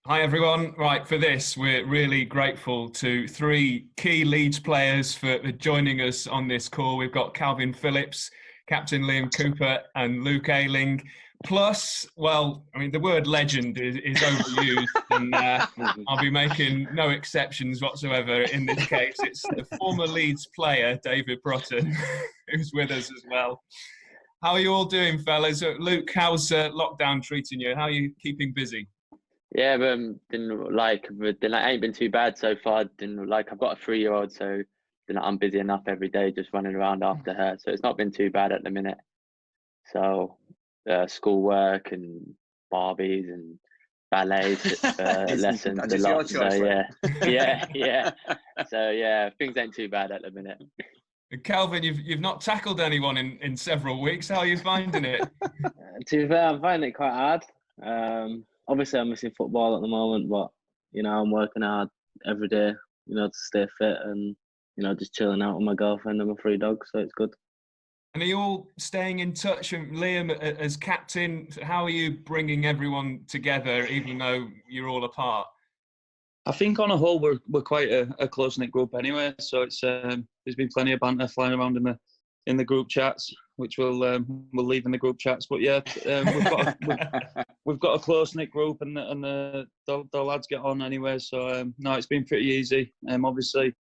Hi everyone. Right, for this, we're really grateful to three key Leeds players for joining us on this call. We've got Calvin Phillips, Captain Liam Cooper, and Luke Ayling. Plus, well, I mean, the word legend is overused, and I'll be making no exceptions whatsoever in this case. It's the former Leeds player, David Broughton, who's with us as well. How are you all doing, fellas? Luke, how's lockdown treating you? How are you keeping busy? Yeah, but I ain't been too bad so far. I've got a 3-year-old, so I'm busy enough every day just running around after her. So it's not been too bad at the minute. So schoolwork and Barbies and ballet lessons. That's your choice, so yeah. So yeah, things ain't too bad at the minute. Calvin, you've not tackled anyone in several weeks. How are you finding it? To be fair, I'm finding it quite hard. Obviously, I'm missing football at the moment, but I'm working hard every day, to stay fit and just chilling out with my girlfriend and my 3 dogs. So it's good. And are you all staying in touch? And Liam, as captain, how are you bringing everyone together, even though you're all apart? I think on a whole we're quite a close knit group anyway. So it's there's been plenty of banter flying around in the group chats, which we'll leave in the group chats. But yeah, we've got a close knit group, and the lads get on anyway. So no, it's been pretty easy. Obviously,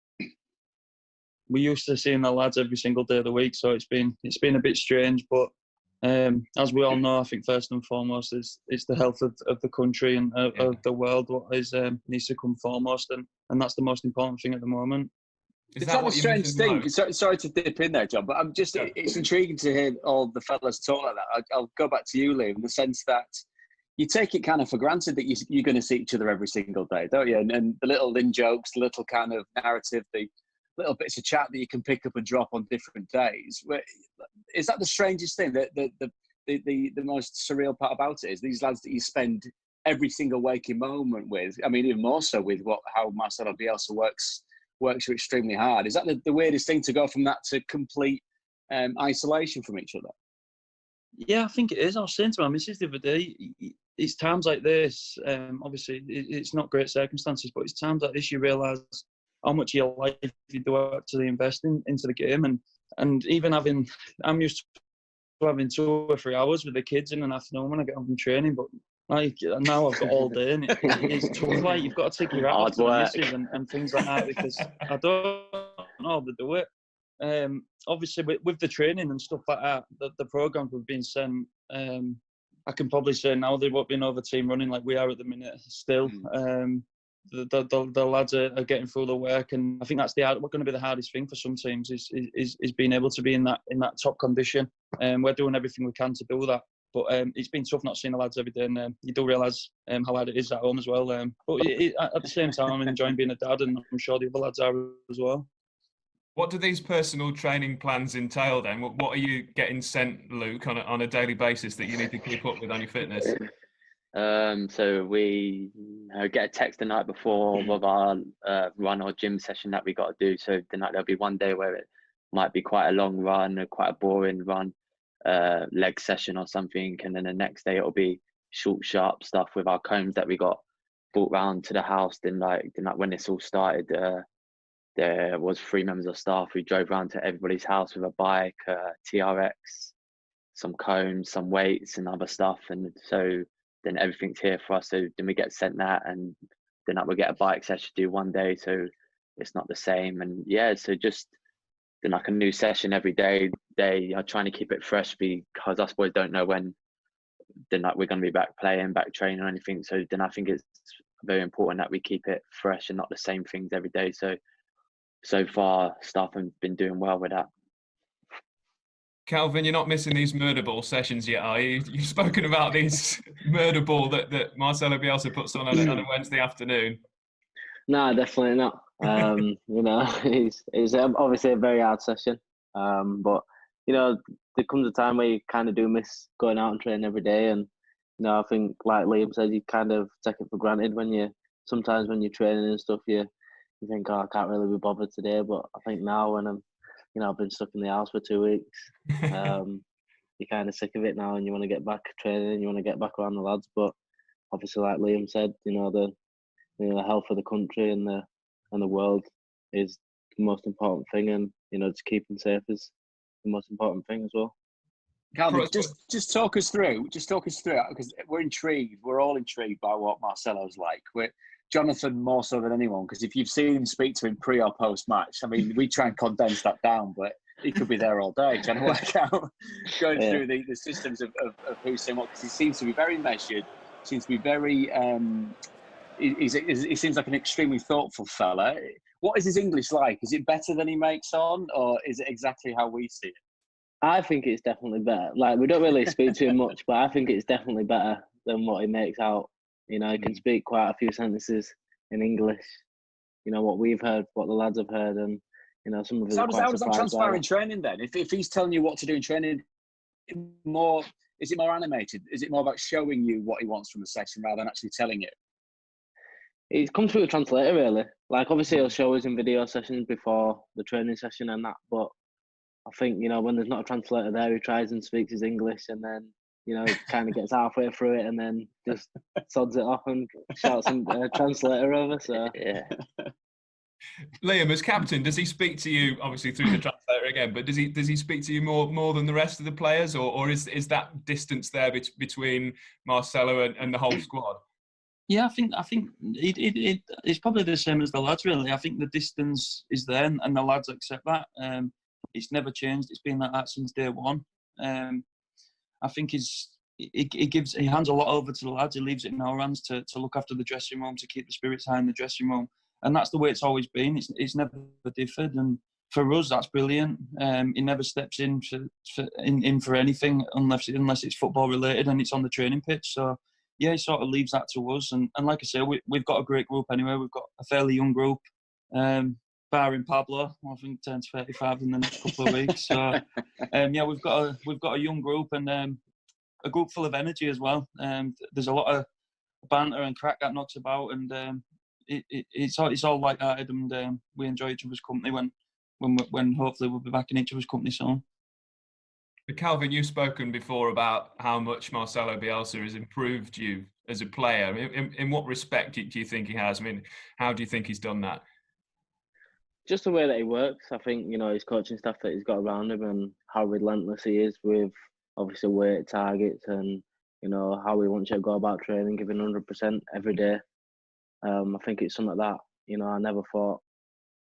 we used to seeing the lads every single day of the week, so it's been a bit strange. But as we all know, I think first and foremost is the health of the country and of the world. What is needs to come foremost, and that's the most important thing at the moment. Is that a strange thing? Sorry to dip in there, John, but it's intriguing to hear all the fellas talk like that. I'll go back to you, Liam, in the sense that you take it kind of for granted that you're going to see each other every single day, don't you? And the little in-jokes, the little kind of narrative, the little bits of chat that you can pick up and drop on different days. Is that the strangest thing? The most surreal part about it is these lads that you spend every single waking moment with. I mean, even more so with how Marcelo Bielsa works you extremely hard. Is that the weirdest thing, to go from that to complete isolation from each other? Yeah, I think it is. I was saying to my missus the other day, it's times like this, obviously it's not great circumstances, but it's times like this you realise how much of your life you do actually invest into the game. And even I'm used to having 2 or 3 hours with the kids in an afternoon when I get home from training, but now I've got all day, and it's tough. Like, you've got to take your hat off to the missus and things like that, because I don't know how to do it. Obviously, with the training and stuff like that, the programs we've been sent, I can probably say now they won't be another team running like we are at the minute still. The lads are getting through the work, and I think that's going to be the hardest thing for some teams is being able to be in that top condition. We're doing everything we can to do that. But it's been tough not seeing the lads every day, and you do realise how hard it is at home as well. But at the same time, I'm enjoying being a dad, and I'm sure the other lads are as well. What do these personal training plans entail then? What are you getting sent, Luke, on a daily basis that you need to keep up with on your fitness? So we get a text the night before of our run or gym session that we got to do. So there'll be one day where it might be quite a long run, or quite a boring run, leg session or something, and then the next day it'll be short, sharp stuff with our combs that we got brought round to the house. Then when this all started, there was 3 members of staff who drove around to everybody's house with a bike, TRX, some combs, some weights, and other stuff, and so then everything's here for us. So then we get sent that, and then we'll get a bike session to do one day, so it's not the same. And yeah, so just then a new session every day. They are trying to keep it fresh, because us boys don't know when we're going to be back playing, back training or anything. So then I think it's very important that we keep it fresh and not the same things every day. So far staff have been doing well with that. Calvin, you're not missing these murder ball sessions yet, are you? You've spoken about these murder ball that Marcelo Bielsa puts on a Wednesday afternoon. No, definitely not. It's obviously a very hard session. But there comes a time where you kind of do miss going out and training every day, and I think, like Liam said, you kind of take it for granted sometimes when you're training and stuff. You think, oh, I can't really be bothered today. But I think now, when I've been stuck in the house for 2 weeks, you're kind of sick of it now, and you want to get back training, and you want to get back around the lads. But obviously, like Liam said, the health of the country and the world is the most important thing, and just keeping safe is the most important thing as well. Calvin, just talk us through because we're intrigued. We're all intrigued by what Marcelo's like. Jonathan more so than anyone, because if you've seen him speak to him pre or post match, I mean, we try and condense that down, but he could be there all day trying to work out, going through the systems of who's saying what, because he seems to be very measured, seems to be very, he seems like an extremely thoughtful fella. What is his English like? Is it better than he makes on, or is it exactly how we see it? I think it's definitely better. Like, we don't really speak to him much, but I think it's definitely better than what he makes out. He can speak quite a few sentences in English. What we've heard, what the lads have heard, and some of us. So how does that transpire in training then? If he's telling you what to do in training, is it more animated? Is it more about showing you what he wants from a session rather than actually telling you? It comes through a translator, really. Like, obviously, he'll show us in video sessions before the training session and that, but I think, when there's not a translator there, he tries and speaks his English, and then, he kind of gets halfway through it and then just sods it off and shouts some translator over. So yeah. Liam, as captain, does he speak to you, obviously through the translator again, but does he speak to you more than the rest of the players, or is that distance there between Marcelo and the whole squad? Yeah, I think it's probably the same as the lads, really. I think the distance is there, and the lads accept that. It's never changed. It's been like that since day one. I think he hands a lot over to the lads. He leaves it in our hands to look after the dressing room, to keep the spirits high in the dressing room, and that's the way it's always been. It's never differed, and for us, that's brilliant. He never steps in for anything unless it's football related and it's on the training pitch. So yeah, he sort of leaves that to us, and like I say, we've got a great group anyway. We've got a fairly young group. Barring Pablo, I think turns 35 in the next couple of weeks. So, yeah, we've got a young group and a group full of energy as well. There's a lot of banter and crack that knocks about, and it's all light-hearted, and we enjoy each other's company when hopefully we'll be back in each other's company soon. Calvin, you've spoken before about how much Marcelo Bielsa has improved you as a player. In what respect do you think he has? I mean, how do you think he's done that? Just the way that he works. I think, his coaching staff that he's got around him and how relentless he is with obviously weight targets and, how he wants you to go about training, giving 100% every day. I think it's something like that. I never thought,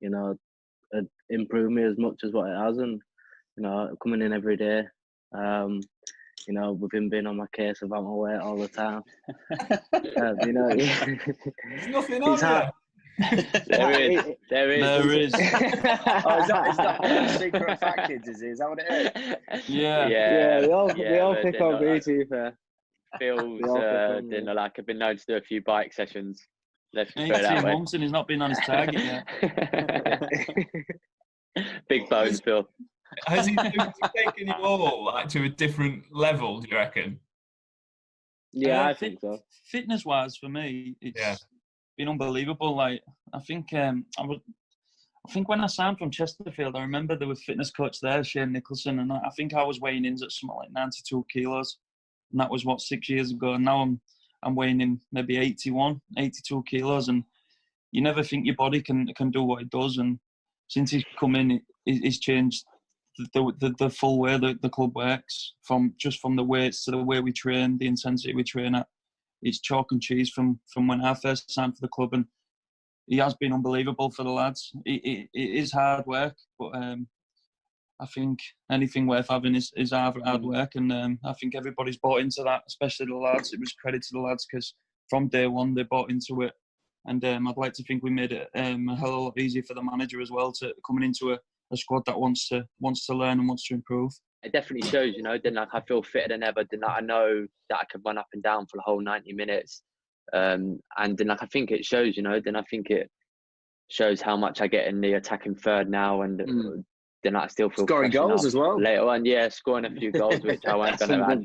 it'd improve me as much as what it has, and, coming in every day, with him being on my case about my weight all the time. There's nothing on there. There is. Oh, is that what the secret fact is? Is that what it is? Yeah. We all pick on me, to be fair. Feels like I've been known to do a few bike sessions. Let's put it 18 that way. months and he's not been on his target yet. Big bones, Phil. Has he taken you all to a different level, do you reckon? Yeah, I think so. Fitness-wise, for me, it's been unbelievable. Like, I think when I signed from Chesterfield, I remember there was fitness coach there, Shane Nicholson, and I think I was weighing in at something like 92 kilos, and that was 6 years ago. And now I'm weighing in maybe 81, 82 kilos, and you never think your body can do what it does. And since he's come in, it's changed the full way the club works, from the weights to the way we train, the intensity we train at. It's chalk and cheese from when I first signed for the club, and he has been unbelievable for the lads. It is hard work, but I think anything worth having is hard work, and I think everybody's bought into that, especially the lads. It was credit to the lads because from day one they bought into it, and I'd like to think we made it a hell of a lot easier for the manager as well, to coming into a squad that wants to learn and wants to improve. It definitely shows, then like I feel fitter than ever. Then like I know that I can run up and down for the whole 90 minutes. And then like I think it shows, then I think it shows how much I get in the attacking third now, and then I still feel scoring goals as well later on. Yeah, scoring a few goals, which I won't go around.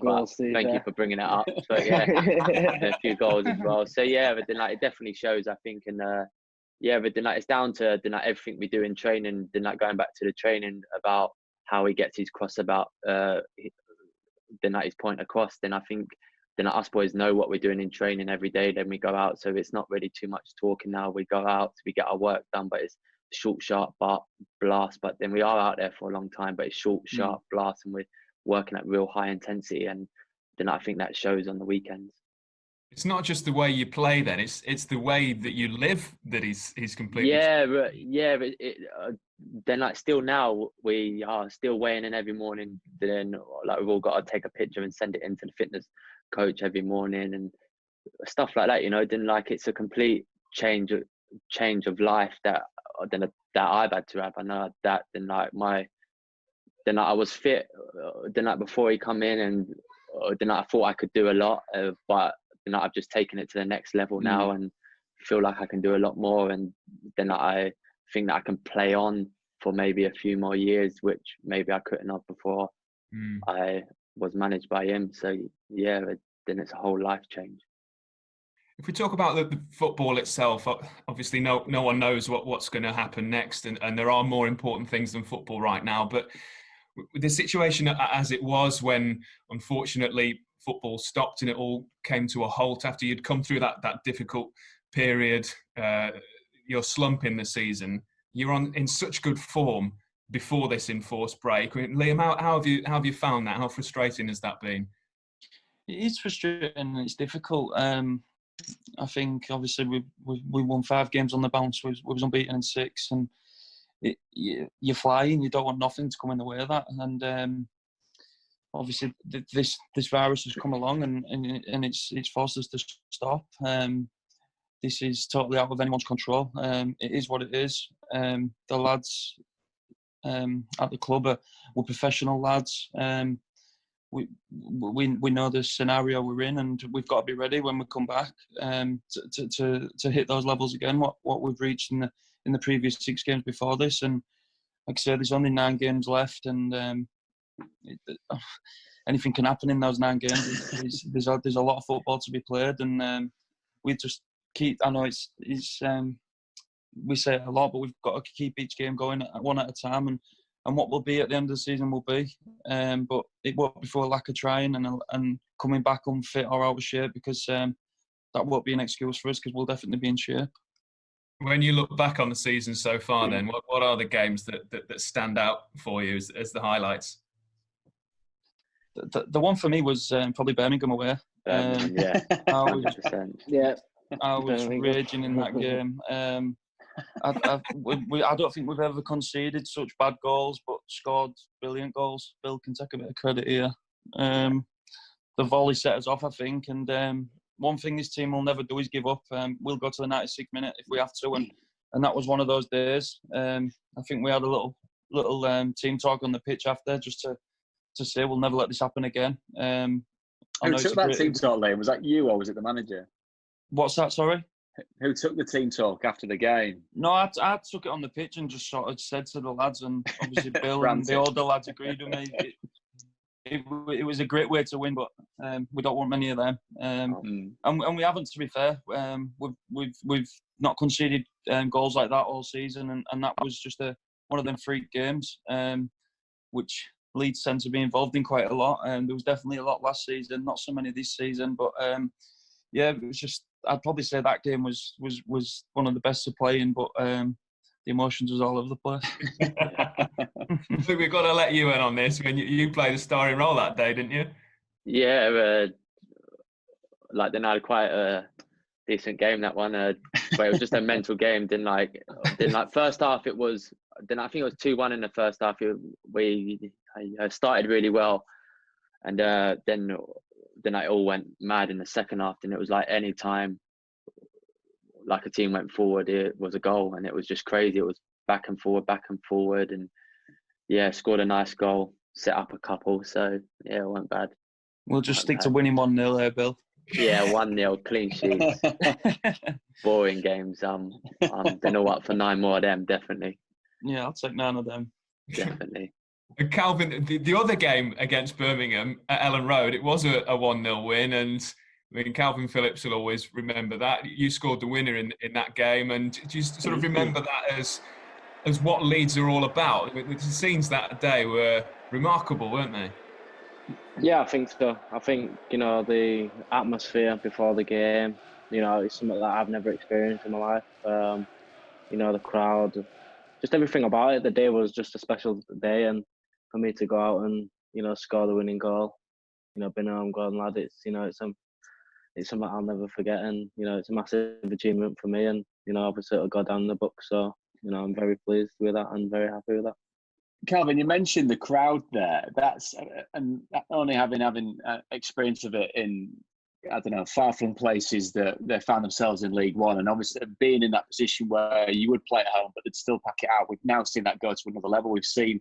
Thank you for bringing it up. So yeah, a few goals as well. So yeah, but then like it definitely shows, I think, and but then like it's down to then like everything we do in training. Then like going back to the training about how he gets his cross about then like his point across. Then I think then us boys know what we're doing in training every day. Then we go out, so it's not really too much talking now. We go out, we get our work done, but it's short, sharp blast. But then we are out there for a long time, but it's short, sharp blast, and we're working at real high intensity. And then I think that shows on the weekends. It's not just the way you play, then it's the way that you live that he's completely. Then like still now we are still weighing in every morning. Then like we've all got to take a picture and send it into the fitness coach every morning and stuff like that. You know, then like it's a complete change of life that I've had to have. I know that then I was fit. Then like before he come in, and then I thought I could do a lot, but then I've just taken it to the next level now and feel like I can do a lot more. And then I think that I can play on for maybe a few more years, which maybe I couldn't have before I was managed by him. So yeah, then it's a whole life change. If we talk about the football itself, obviously no one knows what's going to happen next, and there are more important things than football right now. But with the situation as it was when, unfortunately, football stopped and it all came to a halt after you'd come through that difficult period, your slump in the season, you're in such good form before this enforced break. Liam, how have you found that? How frustrating has that been? It's frustrating and it's difficult. I think obviously we won 5 games on the bounce. We was unbeaten in 6, and you're flying. You don't want nothing to come in the way of that. And obviously this virus has come along and it's forced us to stop. This is totally out of anyone's control. It is what it is. The lads at the club we're professional lads. We know the scenario we're in, and we've got to be ready when we come back to hit those levels again. What we've reached in the previous 6 games before this, and like I said, there's only 9 games left, and anything can happen in those 9 games. There's a lot of football to be played, and we just keep. I know it's we say it a lot, but we've got to keep each game going one at a time, and what will be at the end of the season will be. But it won't be for a lack of trying and coming back unfit or out of shape, because that won't be an excuse for us, because we'll definitely be in shape. When you look back on the season so far, then what are the games that stand out for you as the highlights? The one for me was probably Birmingham away. Yeah, 100%. I was raging in that game. I don't think we've ever conceded such bad goals, but scored brilliant goals. Bill can take a bit of credit here. The volley set us off, I think, and one thing this team will never do is give up. We'll go to the 96th minute if we have to, and that was one of those days. I think we had a little team talk on the pitch after, just to say we'll never let this happen again. Who took that team talk, Liam? Was that you or was it the manager? What's that, sorry? Who took the team talk after the game? No, I took it on the pitch and just sort of said to the lads, and obviously Bill and the older lads agreed with me. It was a great way to win, but we don't want many of them. And we haven't, to be fair. We've not conceded goals like that all season, and that was just one of them freak games, which Leeds tend to be involved in quite a lot. And there was definitely a lot last season, not so many this season. But yeah, it was just. I'd probably say that game was one of the best to play in, but the emotions was all over the place. So we've got to let you in on this. When you played a starring role that day, didn't you? Yeah, like then I had quite a decent game that one. But it was just a mental game. Then first half it was. Then I think it was 2-1 in the first half. We started really well, and then it all went mad in the second half. And it was like any time like a team went forward, it was a goal, and it was just crazy. It was back and forward, and yeah, scored a nice goal, set up a couple. So yeah, it went bad. We'll just stick to winning 1-0 there, Bill. Yeah, 1-0, clean sheets. Boring games. Don't know what for 9 more of them, definitely. Yeah, I'll take 9 of them. Definitely. Calvin, the other game against Birmingham at Ellen Road, it was a 1-0 win, and I mean, Calvin Phillips will always remember that. You scored the winner in that game, and do you sort of remember that as what Leeds are all about? The scenes that day were remarkable, weren't they? Yeah, I think so. I think, the atmosphere before the game, it's something that I've never experienced in my life. The crowd, just everything about it. The day was just a special day, and for me to go out and, score the winning goal, being a home grown lad, it's something I'll never forget, and, it's a massive achievement for me, and, obviously it'll go down the book. So, I'm very pleased with that and very happy with that. Calvin, you mentioned the crowd there. That's and only having experience of it in, I don't know, far-flung places that they found themselves in League One, and obviously being in that position where you would play at home but they'd still pack it out. We've now seen that go to another level. We've seen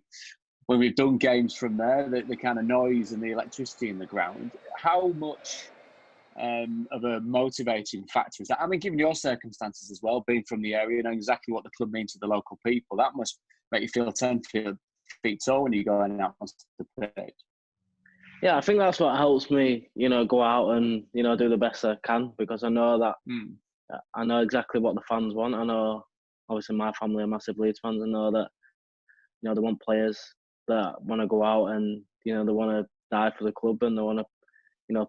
when we've done games from there, the kind of noise and the electricity in the ground. How much of a motivating factor is that? I mean, given your circumstances as well, being from the area, knowing exactly what the club means to the local people, that must make you feel 10 feet tall when you go out on the pitch. Yeah, I think that's what helps me, go out and, do the best I can, because I know that I know exactly what the fans want. I know, obviously, my family are massive Leeds fans. I know that, they want players that want to go out and, they want to die for the club, and they want to,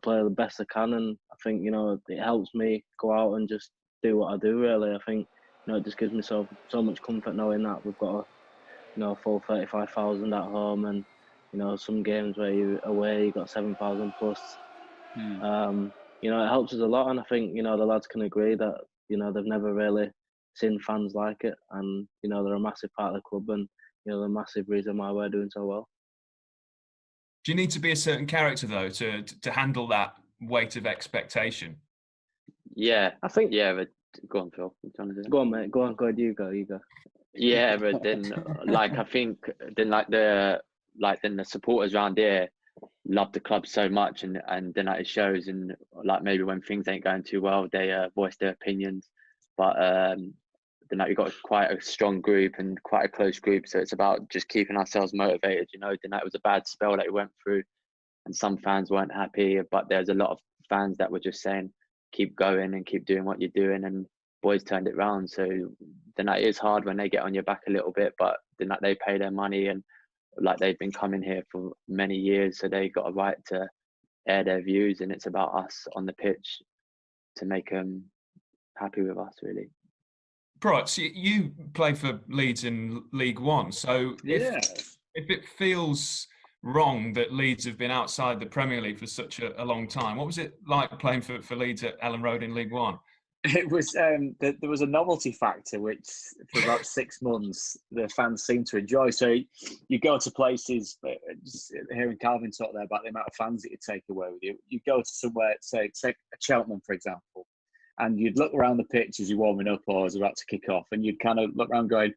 play the best I can. And I think, it helps me go out and just do what I do, really. I think, it just gives me so much comfort knowing that we've got a full 35,000 at home, and some games where you away you got 7,000 plus. It helps us a lot, and I think the lads can agree that they've never really seen fans like it, and they're a massive part of the club, and they're a massive reason why we're doing so well. Do you need to be a certain character though to handle that weight of expectation? Yeah, I think. Yeah, but go on, Phil. Go on, mate. Go on. You go. Yeah, but then I think then the supporters around here love the club so much, and then it shows, and maybe when things ain't going too well, they voice their opinions. But then you've got quite a strong group and quite a close group, so it's about just keeping ourselves motivated. Then it was a bad spell that we went through, and some fans weren't happy, but there's a lot of fans that were just saying, keep going and keep doing what you're doing, and boys turned it round. So then it is hard when they get on your back a little bit, but then they pay their money, and they've been coming here for many years, so they got a right to air their views, and it's about us on the pitch to make them happy with us, really. Right, so you play for Leeds in League One, so if it feels wrong that Leeds have been outside the Premier League for such a long time, what was it like playing for Leeds at Ellen Road in League One? It was there was a novelty factor which for about 6 months the fans seemed to enjoy. So you go to places, just hearing Calvin talk there about the amount of fans that you take away with you. You go to somewhere, say Cheltenham, for example, and you'd look around the pitch as you're warming up or as about to kick off, and you'd kind of look around going,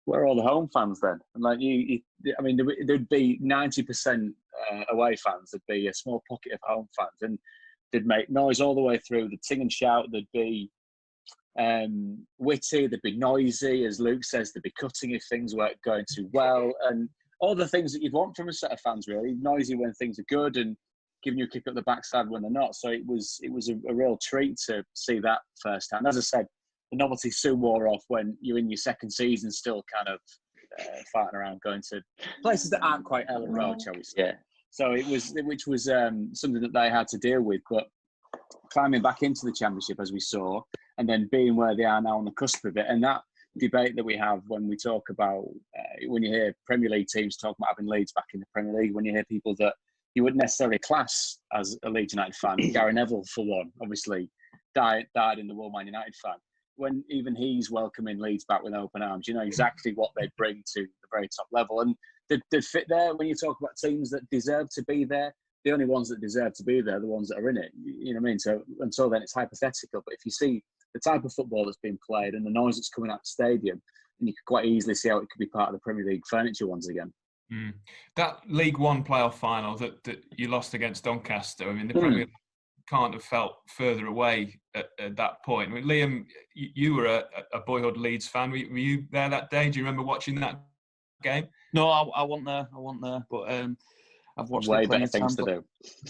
where are all the home fans then? And there'd be 90% away fans. There'd be a small pocket of home fans, and they'd make noise all the way through. They'd sing and shout. They'd be witty. They'd be noisy, as Luke says. They'd be cutting if things weren't going too well, and all the things that you'd want from a set of fans. Really noisy when things are good, and giving you a kick up the backside when they're not. So it was a real treat to see that firsthand. As I said, the novelty soon wore off when you're in your second season, still kind of farting around, going to places that aren't quite Ellen Road, shall we say. Yeah. So which was something that they had to deal with. But climbing back into the Championship, as we saw, and then being where they are now on the cusp of it, and that debate that we have when we talk about, when you hear Premier League teams talk about having Leeds back in the Premier League, when you hear people that you wouldn't necessarily class as a Leeds United fan, Gary Neville, for one, obviously died in the World Man United fan. When even he's welcoming Leeds back with open arms, you know exactly what they bring to the very top level. And they fit there. When you talk about teams that deserve to be there, the only ones that deserve to be there are the ones that are in it. You know what I mean? So until then, it's hypothetical. But if you see the type of football that's being played and the noise that's coming out of the stadium, and you could quite easily see how it could be part of the Premier League furniture once again. That League One playoff final that you lost against Doncaster, I mean, the Premier League can't have felt further away at that point. I mean, Liam, you were a boyhood Leeds fan. Were you there that day? Do you remember watching that game? No, I wasn't there. But I've watched way it plenty better of things times. to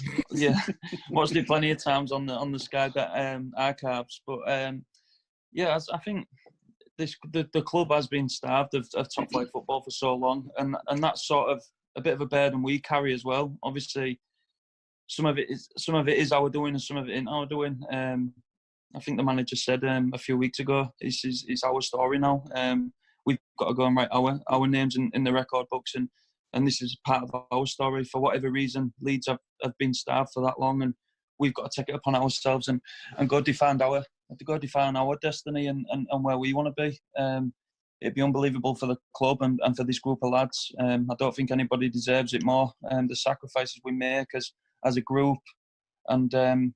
do. Yeah, watched it plenty of times on the Sky archives. But yeah, I think the club has been starved of top-flight football for so long, and that's sort of a bit of a burden we carry as well. Obviously, some of it is our doing and some of it isn't our doing. I think the manager said a few weeks ago, it's our story now. We've got to go and write our names in the record books, and this is part of our story. For whatever reason, Leeds have been starved for that long, and we've got to take it upon ourselves and go define our destiny and where we want to be. It'd be unbelievable for the club and for this group of lads. I don't think anybody deserves it more. The sacrifices we make as a group, and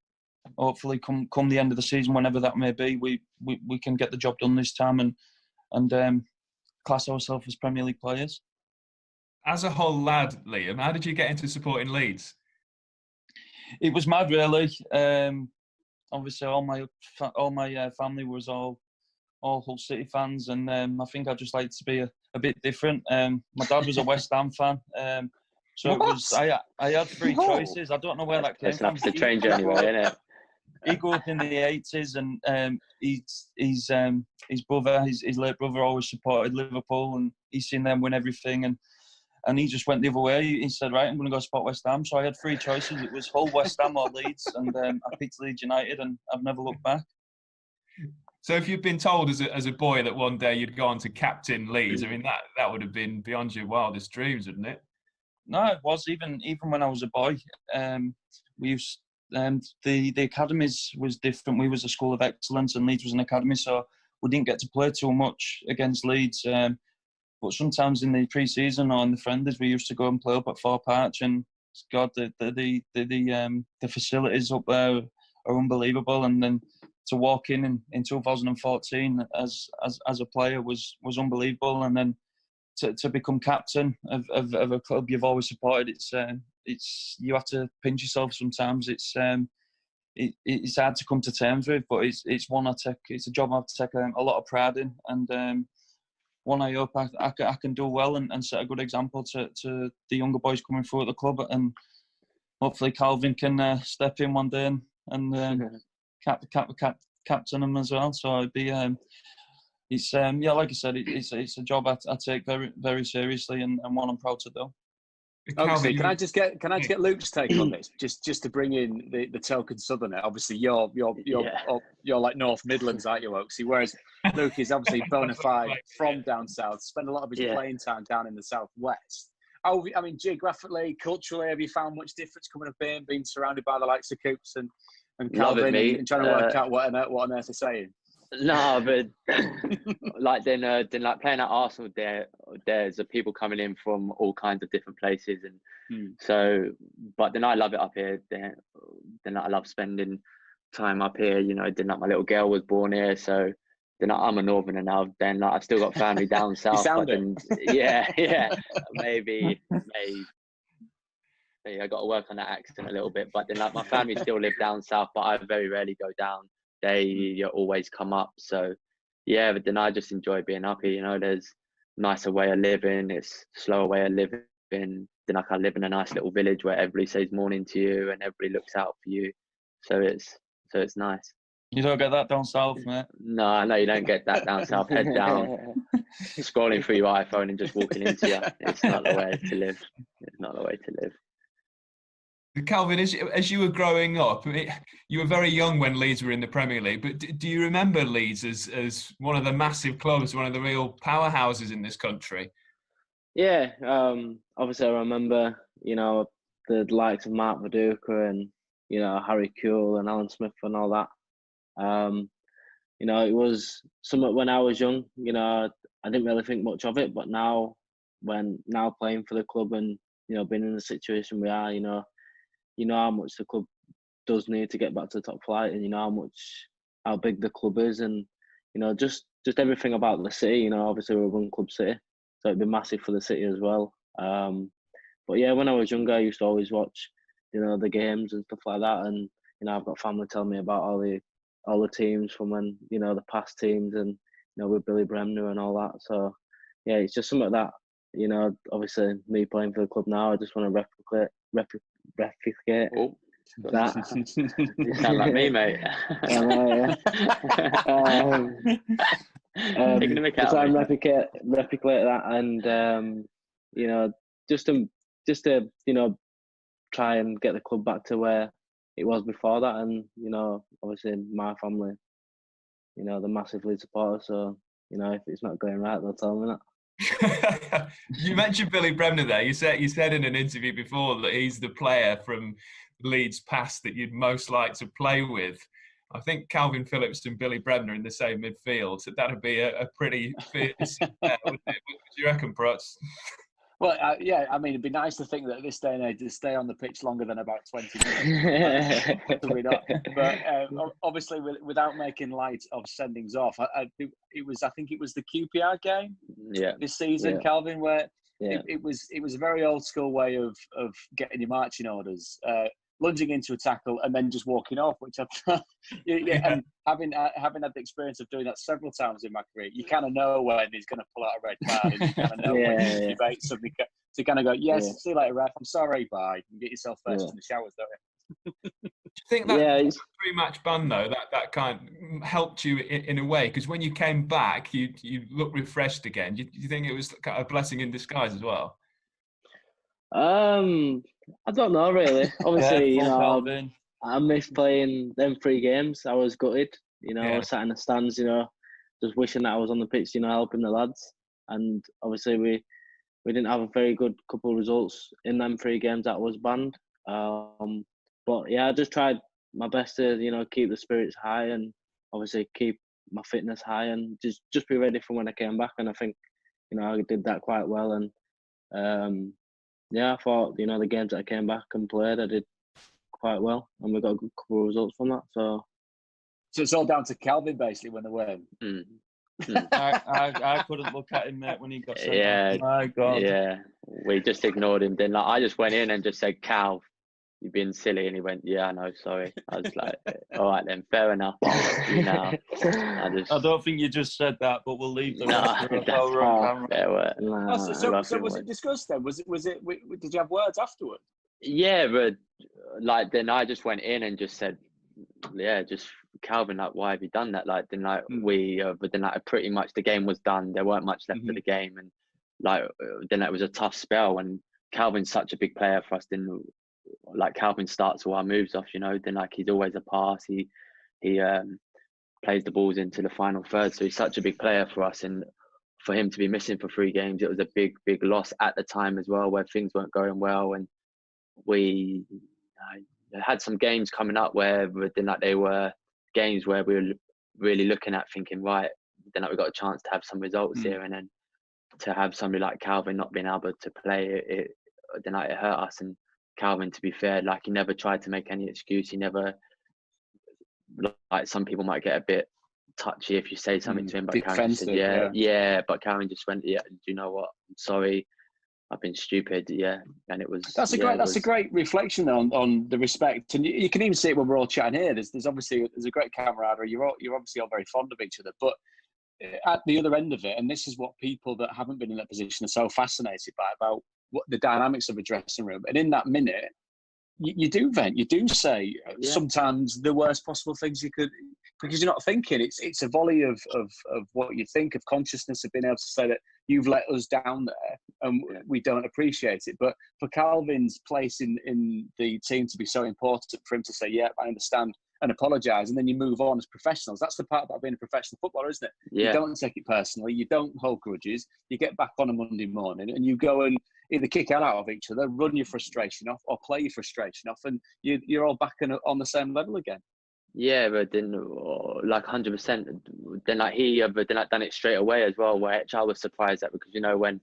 hopefully come the end of the season, whenever that may be, we can get the job done this time and class ourselves as Premier League players. As a whole lad, Liam, how did you get into supporting Leeds? It was mad, really. Obviously, all my family was all Hull City fans, and I think I just like to be a bit different. My dad was a West Ham fan, so it was. I had three choices. I don't know where that came from. It's a train journey, isn't it? He grew up in the 80s, and his brother, his late brother, always supported Liverpool, and he's seen them win everything, and he just went the other way. He said, right, I'm going to go support West Ham. So I had three choices. It was Hull, West Ham or Leeds, and I picked Leeds United, and I've never looked back. So if you'd been told as a boy that one day you'd go on to captain Leeds, I mean, that would have been beyond your wildest dreams, wouldn't it? No, it was. Even when I was a boy, we used the academies was different. We was a school of excellence, and Leeds was an academy, so we didn't get to play too much against Leeds. But sometimes in the pre-season or in the friendlies, we used to go and play up at Fort Parch, and God, the facilities up there are unbelievable. And then to walk in 2014 as a player was unbelievable, and then to become captain of a club you've always supported, it's you have to pinch yourself sometimes. It's hard to come to terms with, but it's a job I take a lot of pride in, and one I hope I can do well and set a good example to the younger boys coming through at the club, and hopefully Calvin can step in one day and captain them as well. So it'd be it's like I said, it's a job I take very, very seriously, and one I'm proud to do. Obviously, can I just get Luke's take on this, just to bring in the token Southerner? Obviously, you're like North Midlands, aren't you, Oaksy? Whereas Luke is obviously bona fide from down south. Spent a lot of his playing time down in the southwest. I mean, geographically, culturally, have you found much difference coming up here and being surrounded by the likes of Coops and Calvin and trying to work out what on earth they're saying? No, but like then like playing at Arsenal, there's people coming in from all kinds of different places, and so. But then I love it up here. Then I love spending time up here. You know, then like my little girl was born here, so then I'm a northerner now. Then like I've still got family down south. But then, yeah, maybe. I got to work on that accent a little bit. But then like my family still live down south, but I very rarely go down. They always come up, so yeah. But then I just enjoy being up here. You know, there's nicer way of living. It's slower way of living. Then I can live in a nice little village where everybody says morning to you and everybody looks out for you. So it's nice. You don't get that down south, mate. No, you don't get that down south. Head down, scrolling through your iPhone and just walking into you. It's not the way to live. It's not the way to live. Calvin, as you were growing up, you were very young when Leeds were in the Premier League, but do you remember Leeds as one of the massive clubs, one of the real powerhouses in this country? Yeah, obviously I remember, you know, the likes of Mark Viduka and, you know, Harry Kewell and Alan Smith and all that. You know, it was something when I was young, you know, I didn't really think much of it, but now playing for the club and, you know, being in the situation we are, you know how much the club does need to get back to the top flight, and you know how big the club is, and you know just everything about the city. You know, obviously we're a one club city, so it'd be massive for the city as well. But yeah, when I was younger, I used to always watch, you know, the games and stuff like that, and you know I've got family telling me about all the teams from when, you know, the past teams, and you know with Billy Bremner and all that. So yeah, it's just something that, you know, obviously me playing for the club now, I just want to replicate that. You sound like me, mate. So I'm replicate that, and you know, just to you know try and get the club back to where it was before that. And, you know, obviously my family, you know, they're massively supporters. So, you know, if it's not going right, they'll tell me that. You mentioned Billy Bremner there. You said in an interview before that he's the player from Leeds past that you'd most like to play with. I think Calvin Phillips and Billy Bremner in the same midfield. So that'd be a pretty fierce pair, wouldn't it? What do you reckon, Prutz? Well, yeah, I mean, it'd be nice to think that at this day and age, to stay on the pitch longer than about 20 minutes. But obviously, without making light of sendings off, I think it was the QPR game this season, Calvin, where it was a very old school way of getting your marching orders. Lunging into a tackle and then just walking off, which and having had the experience of doing that several times in my career, you kind of know when he's going to pull out a red card, and you kind of know when you debate something to kind of go, yes, see you later, ref. I'm sorry, bye. And get yourself first in the showers, don't you? Do you think that pre-match ban though that kind of helped you in a way? Because when you came back, you looked refreshed again. Do you think it was kind of a blessing in disguise as well? I don't know really. Obviously, you know, I missed playing them 3 games. I was gutted. You know, I was sat in the stands, you know, just wishing that I was on the pitch, you know, helping the lads. And obviously we didn't have a very good couple of results in them 3 games that was banned. But yeah, I just tried my best to, you know, keep the spirits high and obviously keep my fitness high and just be ready for when I came back. And I think, you know, I did that quite well. And yeah, I thought, you know, the games that I came back and played, I did quite well, and we got a good couple of results from that. So it's all down to Calvin, basically, when they win. I couldn't look at him, mate, when he got sent. Yeah, my God. Yeah, we just ignored him. Then I just went in and just said, "Cal, you've been silly," and he went, "Yeah, I know, sorry." I was like, "All right then, fair enough. I'll watch you now." I don't think you just said that, but we'll leave the rest on camera. So was it discussed then? Was it? Did you have words afterwards? Yeah, but like then I just went in and just said, "Yeah, just Calvin, like, why have you done that?" Like then but then like pretty much the game was done. There weren't much left of the game, and like then it was a tough spell. And Calvin's such a big player for us. Then like Calvin starts all our moves off, you know. Then like he's always a pass. He plays the balls into the final third. So he's such a big player for us, and for him to be missing for 3 games, it was a big loss at the time as well, where things weren't going well, and we had some games coming up where then like they were games where we were really looking at thinking, right, then like we got a chance to have some results here, and then to have somebody like Calvin not being able to play, then like it hurt us. And Calvin, to be fair, like he never tried to make any excuse. He never, like some people might get a bit touchy if you say something to him, but Calvin said, yeah, but Calvin just went, yeah, do you know what? I'm sorry, I've been stupid, and it was. That's a great reflection on the respect, and you can even see it when we're all chatting here. There's obviously a great camaraderie. You're obviously all very fond of each other, but at the other end of it, and this is what people that haven't been in that position are so fascinated by, about what the dynamics of a dressing room. And in that minute, you do vent, you do say sometimes the worst possible things you could, because you're not thinking. It's a volley of what you think, of consciousness, of being able to say that you've let us down there and we don't appreciate it. But for Calvin's place in the team to be so important, for him to say, yeah, I understand, and apologise, and then you move on as professionals. That's the part about being a professional footballer, isn't it? You don't take it personally, you don't hold grudges, you get back on a Monday morning and you go and either kick out of each other, run your frustration off, or play your frustration off, and you're all back on the same level again. Yeah, but then like 100%. Then like but then like done it straight away as well. Which I was surprised at, because you know when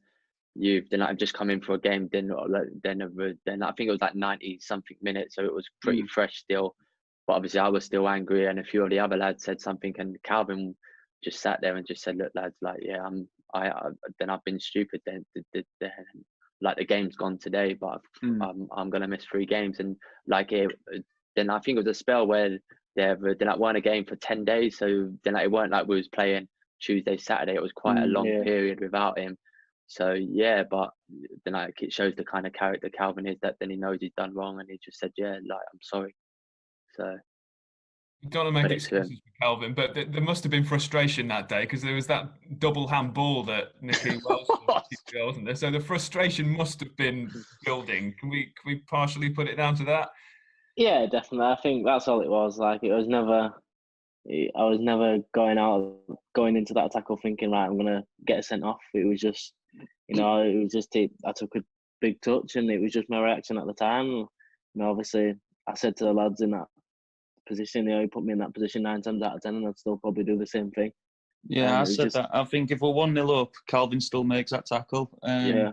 you've then like just come in for a game, then I think it was like 90 something minutes, so it was pretty fresh still. But obviously I was still angry, and a few of the other lads said something, and Calvin just sat there and just said, "Look, lads, like I've been stupid. Then like the game's gone today, but I'm gonna miss 3 games." And like then I think it was a spell where they weren't a game for 10 days, so then like, it weren't like we was playing Tuesday, Saturday. It was quite a long period without him. So but then like it shows the kind of character Calvin is, that then he knows he's done wrong, and he just said, "Yeah, like I'm sorry." So you don't want to make excuses for Calvin, but there must have been frustration that day, because there was that double handball that Nicky Wells ago, wasn't there? So the frustration must have been building. Can we partially put it down to that? Yeah, definitely. I think that's all it was. Like, I was never going into that tackle thinking, right, I'm gonna get sent off. It was just, I took a big touch, and it was just my reaction at the time. Obviously, I said to the lads in that position, he put me in that position 9 times out of 10, and I'd still probably do the same thing. Yeah, I said that. I think if we're 1-0 up, Calvin still makes that tackle. Yeah,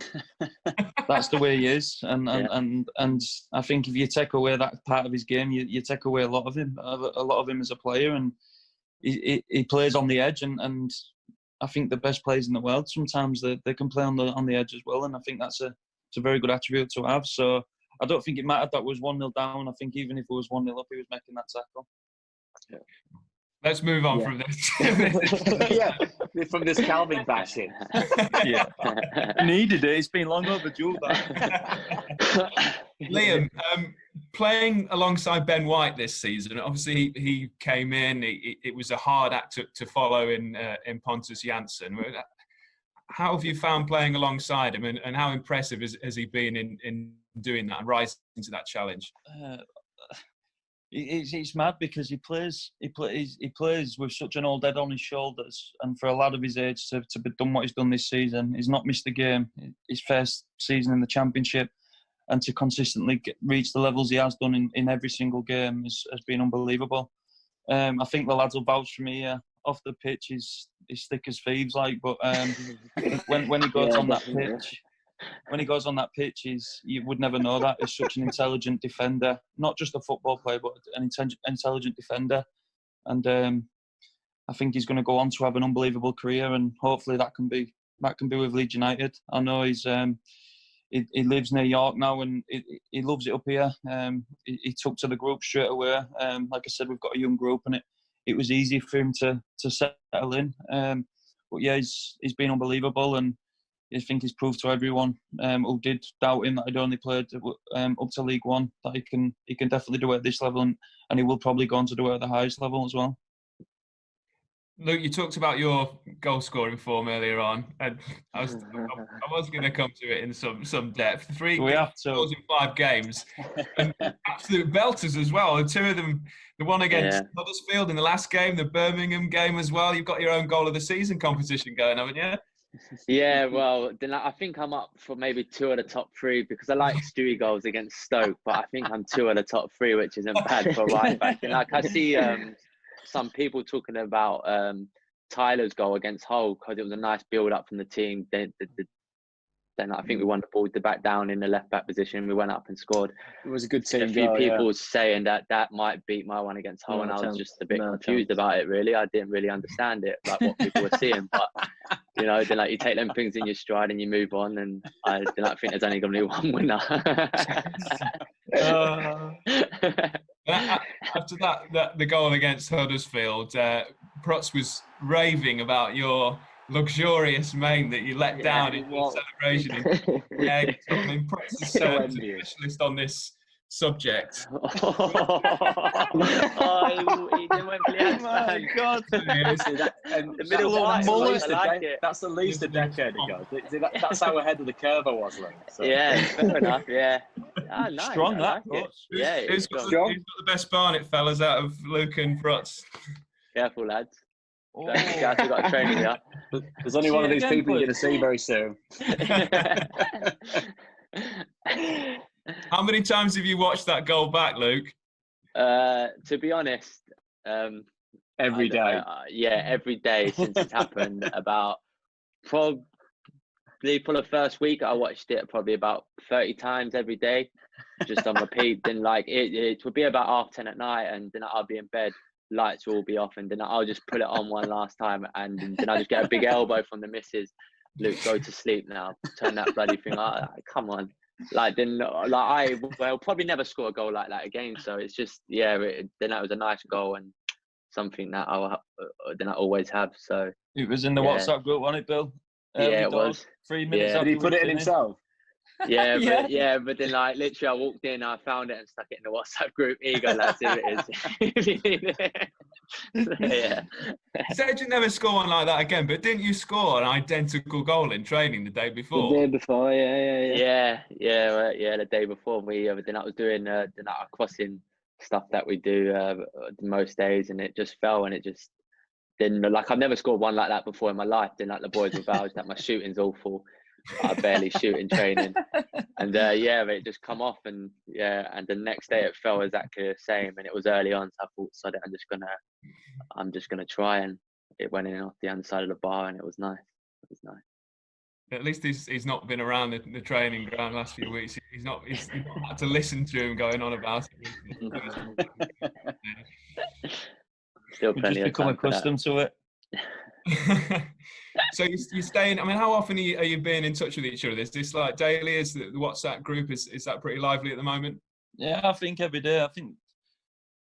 that's the way he is, and I think if you take away that part of his game, you take away a lot of him as a player, and he plays on the edge, and I think the best players in the world sometimes they can play on the edge as well, and I think it's a very good attribute to have. So I don't think it mattered that it was 1-0 down. I think even if it was 1-0 up, he was making that tackle. Yeah. Let's move on from this. From this Calvin bashing. Yeah, needed it. It's been long overdue. Liam, playing alongside Ben White this season, obviously he came in. It was a hard act to follow in Pontus Jansson. How have you found playing alongside him, and how impressive has he been in doing that and rising to that challenge? It's mad because he plays with such an old head on his shoulders, and for a lad of his age to be done what he's done this season, he's not missed a game. His first season in the Championship, and to consistently reach the levels he has done in every single game has been unbelievable. I think the lads will vouch for me. Off the pitch, he's thick as thieves, but when he goes on that pitch. When he goes on that pitch, you would never know that. He's such an intelligent defender, not just a football player, but an intelligent defender. And I think he's going to go on to have an unbelievable career, and hopefully that can be with Leeds United. I know he lives near York now, and he loves it up here. He took to the group straight away. Like I said, we've got a young group, and it was easy for him to settle in. But yeah, he's been unbelievable, and I think he's proved to everyone who did doubt him that he'd only played up to League One that he can definitely do it at this level, and he will probably go on to do it at the highest level as well. Luke, you talked about your goal scoring form earlier on, and I was going to come to it in some depth. 3 goals in 5 games, and absolute belters as well. And 2 of them, the one against Huddersfield in the last game, the Birmingham game as well. You've got your own goal of the season competition going, haven't you? Yeah, well, then I think I'm up for maybe 2 of the top 3 because I like Stewie goals against Stoke, but I think I'm 2 of the top 3, which isn't bad for right back. And like I see some people talking about Tyler's goal against Hull because it was a nice build up from the team. Then I think we won the ball to back down in the left back position. We went up and scored. It was a good team. A few people saying that might beat my one against Hull, and I was just a bit confused about it. Really, I didn't really understand it, like what people were seeing. But then you take them things in your stride and you move on. And I think there's only going to be one winner. After that, the goal against Huddersfield, Prutz was raving about your luxurious main that you let down in the celebration. Prutz is a specialist on this subject. Oh my God! The middle of that's the least a decade ago. That's how ahead of the curve I was. So. Yeah, fair enough. Yeah, nice. Strong that. Who's got the best Barnet fellas out of Luke and Prutz? Careful, lads. Guys, we've got a training here. There's only one of these people you're going to see very soon. How many times have you watched that goal back, Luke? To be honest, every day. Every day since it's happened. About probably for the first week, I watched it probably about 30 times every day, just on repeat. Then it would be about 10:30 at night, and then I'll be in bed. Lights will all be off, and then I'll just put it on one last time, and then I'll just get a big elbow from the missus. Luke, go to sleep now. Turn that bloody thing on. Come on. I will probably never score a goal like that again. So it's just, then that was a nice goal and something that I always have. So it was in the WhatsApp group, wasn't it, Bill? It was. 3 minutes. Did he put it in himself? Yeah, but then literally I walked in, I found it and stuck it in the WhatsApp group. Here you go, lads, here it is. Yeah. You said you never score one like that again, but didn't you score an identical goal in training the day before? The day before, yeah. The day before then I was doing our crossing stuff that we do most days, and it just fell, and it just didn't. Like, I've never scored one like that before in my life. Then, like, the boys were vouched that my shooting's awful. I barely shoot in training, and it just come off, and the next day it fell exactly the same, and it was early on, so I thought, sod it, I'm just gonna try, and it went in off the underside of the bar, and it was nice. It was nice. At least he's not been around the training ground last few weeks. He's not had to listen to him going on about it. Still plenty just become accustomed to it. So you're staying. I mean, how often are you being in touch with each other? Is this like daily? Is the WhatsApp group is that pretty lively at the moment? Yeah, I think every day. I think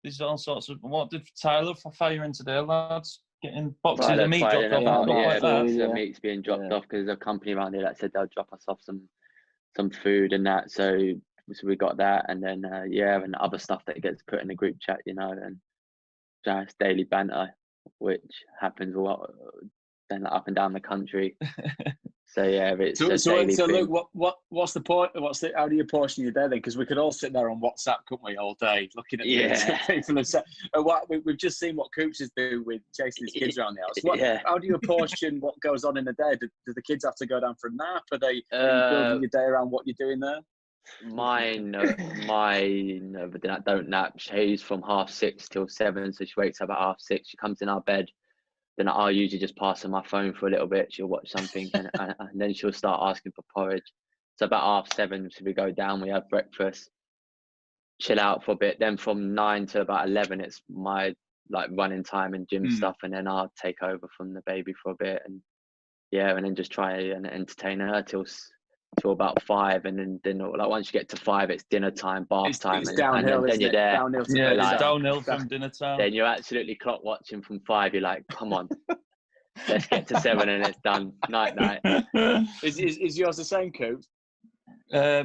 there's all sorts of. What did Tyler fire in today, lads? Getting boxes of meat dropped off. The meat's being dropped off because there's a company around here that said they'll drop us off some food and that. So we got that, and then and other stuff that gets put in the group chat, and just daily banter, which happens a lot, then up and down the country. So it's a daily thing. Luke, what's the point? How do you portion your day then? Because we could all sit there on WhatsApp, couldn't we, all day looking at people and say, we've just seen what Coops do with chasing his kids around the house. How do you portion what goes on in a day? Do the kids have to go down for a nap? Are they building your day around what you're doing there? Mine, but then I don't nap. She's from 6:30 till 7, so she wakes up at 6:30. She comes in our bed. Then I'll usually just pass her my phone for a little bit. She'll watch something, and then she'll start asking for porridge. So about 7:30, so we go down, we have breakfast, chill out for a bit. Then from 9 to about 11, it's my running time and gym stuff, and then I'll take over from the baby for a bit, and then just try and entertain her till about 5, and then once you get to 5, it's dinner time, bath time, it's downhill, and then you're there. Downhill it's downhill from dinner time. Then you're absolutely clock watching from 5. You're like, come on, let's get to 7 and it's done. Night. Is yours the same, Coop?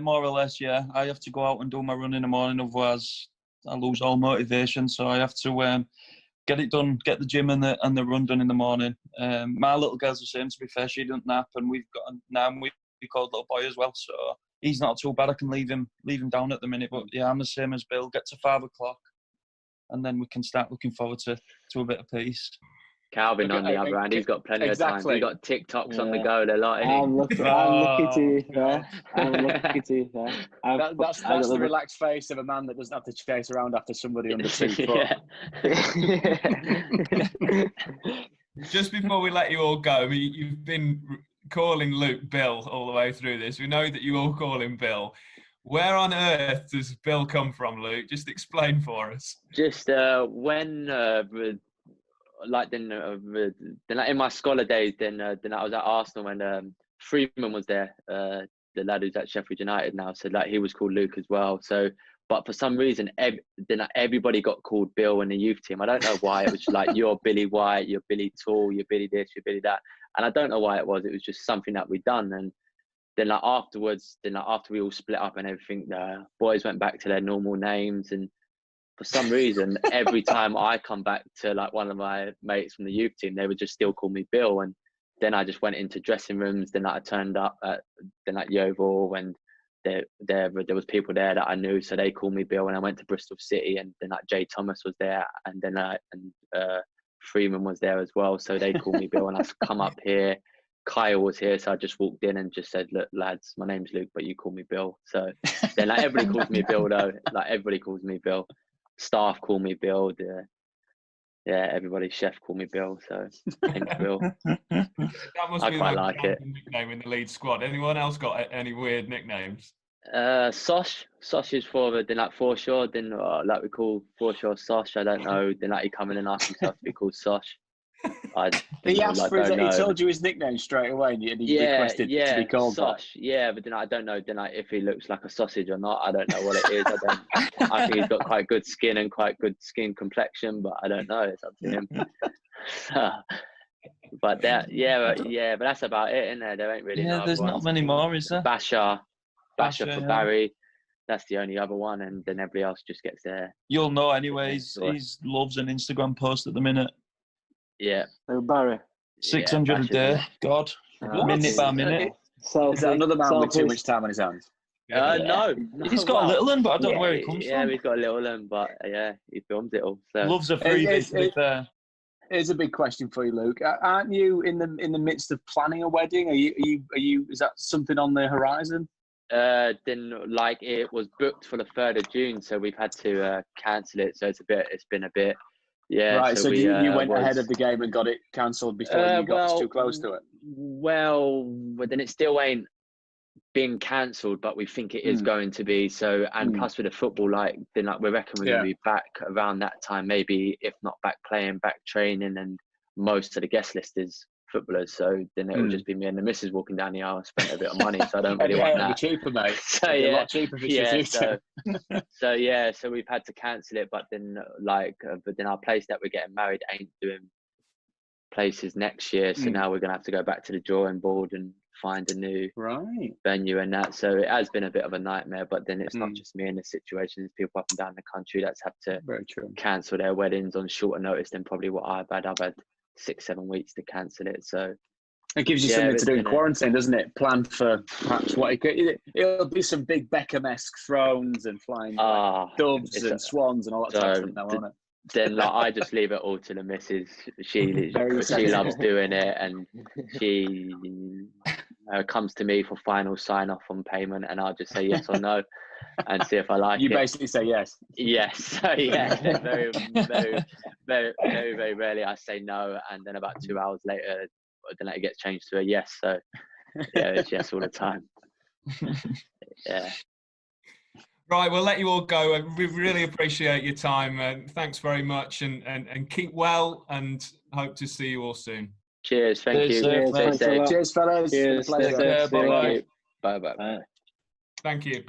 More or less, yeah. I have to go out and do my run in the morning, otherwise I lose all motivation. So I have to get it done, get the gym and the run done in the morning. My little girl's the same, to be fair. She doesn't nap, and we've got we called little boy as well, so he's not too bad. I can leave him down at the minute, but I'm the same as Bill. Get to 5 o'clock, and then we can start looking forward to a bit of peace. Calvin, on the other hand, he's got plenty of time. He's got TikToks on the go. They're like, I'm lucky to be fair. That's the relaxed face of a man that doesn't have to chase around after somebody under 2 foot. Just before we let you all go, you've been calling Luke Bill all the way through this. We know that you all call him Bill. Where on earth does Bill come from, Luke? Just explain for us. Just when in my scholar days, then I was at Arsenal when Freeman was there, the lad who's at Sheffield United now. So he was called Luke as well. So, but for some reason, everybody got called Bill in the youth team. I don't know why. It was you're Billy White, you're Billy Tall, you're Billy this, you're Billy that. And I don't know why it was. It was just something that we'd done. And then afterwards, after we all split up and everything, the boys went back to their normal names. And for some reason, every time I come back to one of my mates from the youth team, they would just still call me Bill. And then I just went into dressing rooms. Then I turned up at Yeovil, and there was people there that I knew, so they called me Bill. And I went to Bristol City, and then Jay Thomas was there, and then Freeman was there as well, so they called me Bill. And I come up here, Kyle was here, so I just walked in and just said, look lads, my name's Luke, but you call me Bill. So then everybody calls me Bill though. Everybody calls me Bill. Staff call me Bill. Everybody, chef call me Bill. So thanks, Bill. That must be quite like it. Nickname in the Leeds squad. Anyone else got any weird nicknames? Sosh is for Forshaw, then we call Forshaw Sosh. I don't know. Then he come in and ask himself to be called Sosh. He asked for he told you his nickname straight away, and he requested to be called Sosh. Yeah, but then I don't know. If he looks like a sausage or not, I don't know what it is. I think he's got quite good skin and quite good skin complexion, but I don't know. It's up to him. But but that's about it, isn't there? There ain't really. Yeah, there's not many more, is there? Basher for Barry. that's the only other one, and then everybody else just gets there. You'll know anyway. He's loves an Instagram post at the minute. Yeah. Oh, Barry. 600 a day. God. Minute by minute. Is that another man with too much time on his hands? No. He's got a little one, but I don't know where he comes from. Yeah, he's got a little one, but yeah, he films it all. So. Loves a freebie, to be fair. Here's a big question for you, Luke. Aren't you in the midst of planning a wedding? Are you? Is that something on the horizon? Then it was booked for the 3rd of June, so we've had to cancel it. So it's been a bit. Yeah. Right. So you went ahead of the game and got it cancelled before you got too close to it. Well, then it still ain't been cancelled, but we think it is going to be. So, and plus with the football, we reckon we're going to be back around that time, maybe if not back playing, back training, and most of the guest list is footballers. So then it will just be me and the missus walking down the aisle and spent a bit of money. So I don't really want that. It'll be cheaper, mate. So a lot cheaper if it's so we've had to cancel it. But then our place that we're getting married ain't doing places next year. So now we're gonna have to go back to the drawing board and find a new venue and that. So it has been a bit of a nightmare, but then it's not just me in this situation. There's people up and down the country that's had to cancel their weddings on shorter notice than probably what I've had. I've had 6-7 weeks to cancel it. So it gives you something to do in quarantine, doesn't it? Plan for perhaps it'll be some big Beckham-esque thrones and flying doves and swans and all that type of stuff now, won't it? Then I just leave it all to the missus. She loves doing it, and she comes to me for final sign off on payment, and I'll just say yes or no, and see if I like it. You basically say yes. Yes. So yeah. Very, very, very, very, very rarely I say no, and then about 2 hours later, then it gets changed to a yes. So yeah, it's yes all the time. Yeah. Right, we'll let you all go. We really appreciate your time. Thanks very much, and keep well, and hope to see you all soon. Cheers. Thank you. Cheers, fellas. Cheers. Bye-bye. Bye-bye. Thank you.